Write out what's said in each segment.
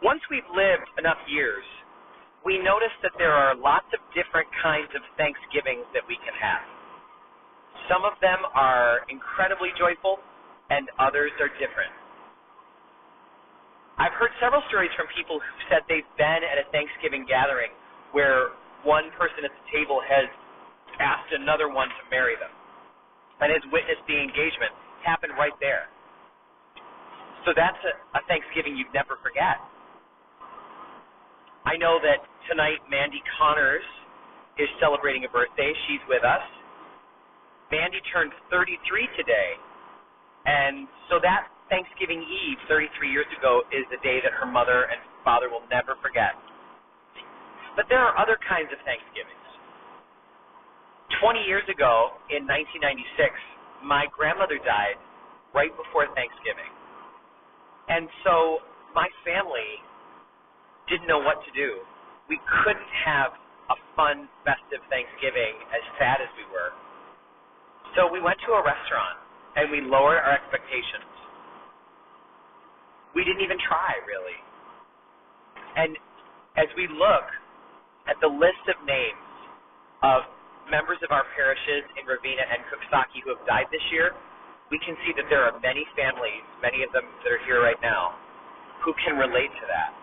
Once we've lived enough years, we notice that there are lots of different kinds of Thanksgivings that we can have. Some of them are incredibly joyful, and others are different. I've heard several stories from people who said they've been at a Thanksgiving gathering where one person at the table has asked another one to marry them and has witnessed the engagement happen right there. So that's a Thanksgiving you'd never forget. I know that tonight Mandy Connors is celebrating a birthday. She's with us. Mandy turned 33 today, and so that Thanksgiving Eve 33 years ago is the day that her mother and father will never forget. But there are other kinds of Thanksgivings. 20 years ago, in 1996, my grandmother died right before Thanksgiving. And so my family didn't know what to do. We couldn't have a fun, festive Thanksgiving as sad as we were. So we went to a restaurant, and we lowered our expectations. We didn't even try, really. And as we look at the list of names of members of our parishes in Ravenna and Cooksaki who have died this year, we can see that there are many families, many of them that are here right now, who can relate to that.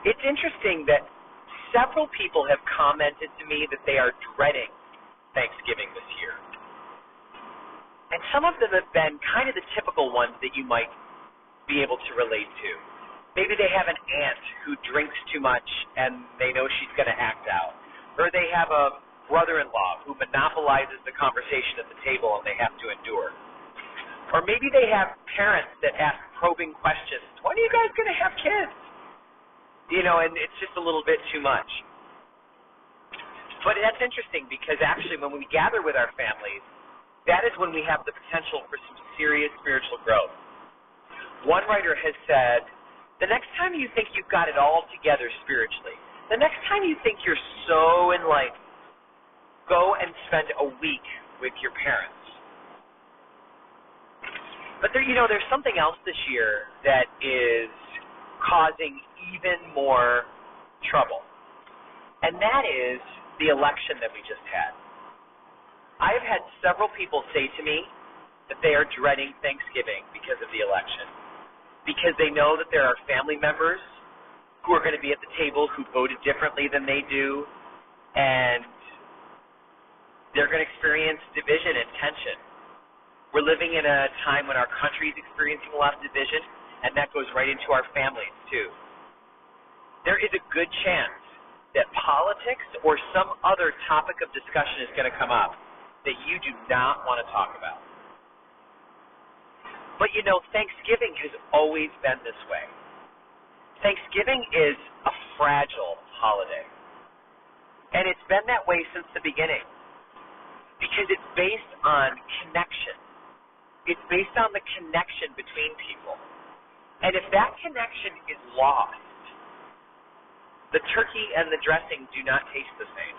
It's interesting that several people have commented to me that they are dreading Thanksgiving this year. And some of them have been kind of the typical ones that you might be able to relate to. Maybe they have an aunt who drinks too much and they know she's going to act out. Or they have a brother-in-law who monopolizes the conversation at the table and they have to endure. Or maybe they have parents that ask probing questions. When are you guys going to have kids? You know, and it's just a little bit too much. But that's interesting because actually when we gather with our families, that is when we have the potential for some serious spiritual growth. One writer has said, the next time you think you've got it all together spiritually, the next time you think you're so enlightened, go and spend a week with your parents. But there's something else this year that is causing even more trouble. And that is the election that we just had. I have had several people say to me that they are dreading Thanksgiving because of the election, because they know that there are family members who are going to be at the table who voted differently than they do, and they're going to experience division and tension. We're living in a time when our country is experiencing a lot of division, and that goes right into our families, too. There is a good chance that politics or some other topic of discussion is going to come up that you do not want to talk about. But Thanksgiving has always been this way. Thanksgiving is a fragile holiday. And it's been that way since the beginning because it's based on connection. It's based on the connection between people. And if that connection is lost, the turkey and the dressing do not taste the same.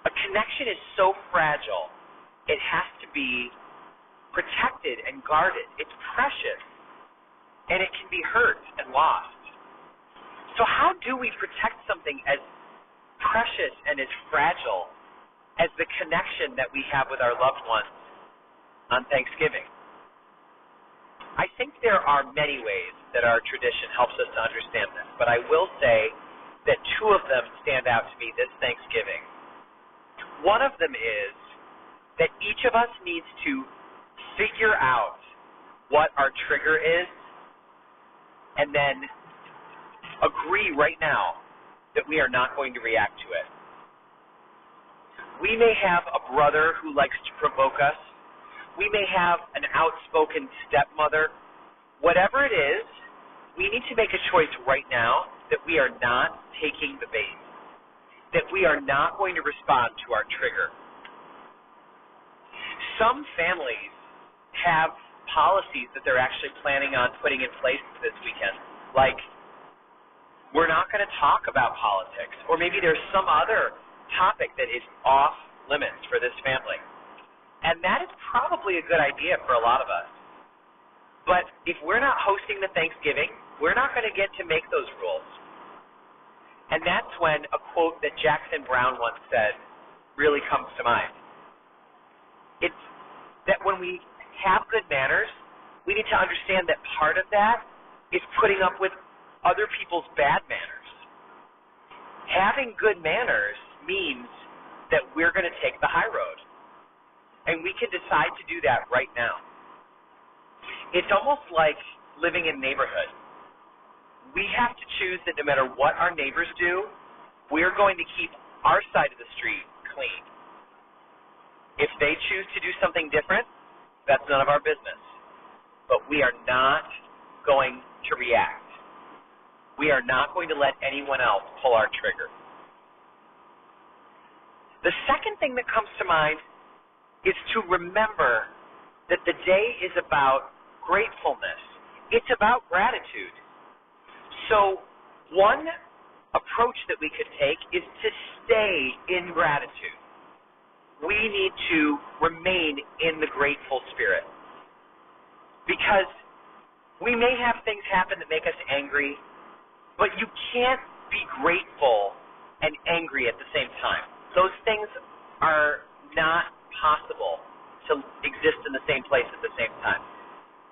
A connection is so fragile, it has to be protected and guarded. It's precious, and it can be hurt and lost. So how do we protect something as precious and as fragile as the connection that we have with our loved ones on Thanksgiving? I think there are many ways that our tradition helps us to understand this, but I will say that two of them stand out to me this Thanksgiving. One of them is that each of us needs to figure out what our trigger is and then agree right now that we are not going to react to it. We may have a brother who likes to provoke us. We may have an outspoken stepmother. Whatever it is, we need to make a choice right now that we are not taking the bait, that we are not going to respond to our trigger. Some families have policies that they're actually planning on putting in place this weekend, like we're not going to talk about politics, or maybe there's some other topic that is off limits for this family. And that is probably a good idea for a lot of us. But if we're not hosting the Thanksgiving, we're not going to get to make those rules. And that's when a quote that Jackson Browne once said really comes to mind. It's that when we have good manners, we need to understand that part of that is putting up with other people's bad manners. Having good manners means that we're going to take the high road. And we can decide to do that right now. It's almost like living in a neighborhood. We have to choose that no matter what our neighbors do, we're going to keep our side of the street clean. If they choose to do something different, that's none of our business. But we are not going to react. We are not going to let anyone else pull our trigger. The second thing that comes to mind is to remember that the day is about gratefulness. It's about gratitude. So one approach that we could take is to stay in gratitude. We need to remain in the grateful spirit. Because we may have things happen that make us angry, but you can't be grateful and angry at the same time. Those things are not possible to exist in the same place at the same time.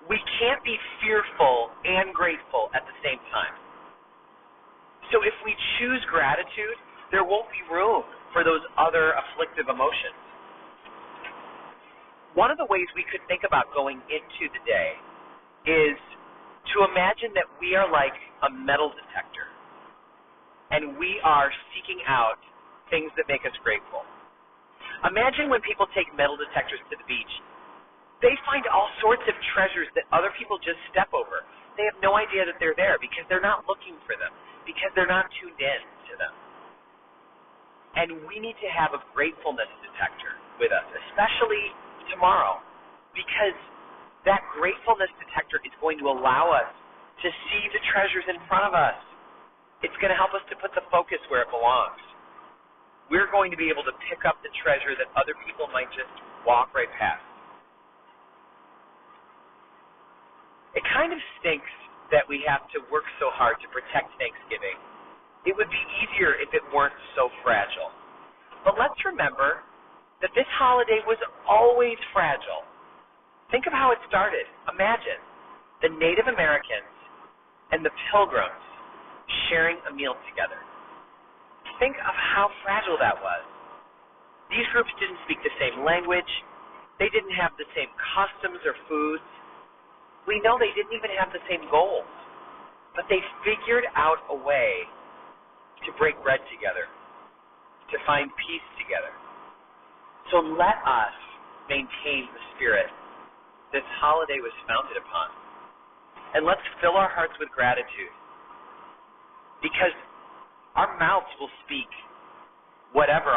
We can't be fearful and grateful at the same time. So if we choose gratitude, there won't be room for those other afflictive emotions. One of the ways we could think about going into the day is to imagine that we are like a metal detector, and we are seeking out things that make us grateful. Imagine when people take metal detectors to the beach. They find all sorts of treasures that other people just step over. They have no idea that they're there because they're not looking for them, because they're not tuned in to them. And we need to have a gratefulness detector with us, especially tomorrow, because that gratefulness detector is going to allow us to see the treasures in front of us. It's going to help us to put the focus where it belongs. We're going to be able to pick up the treasure that other people might just walk right past. It kind of stinks that we have to work so hard to protect Thanksgiving. It would be easier if it weren't so fragile. But let's remember that this holiday was always fragile. Think of how it started. Imagine the Native Americans and the Pilgrims sharing a meal together. Think of how fragile that was. These groups didn't speak the same language. They didn't have the same customs or foods. We know they didn't even have the same goals. But they figured out a way to break bread together, to find peace together. So let us maintain the spirit this holiday was founded upon. And let's fill our hearts with gratitude, because our mouths will speak whatever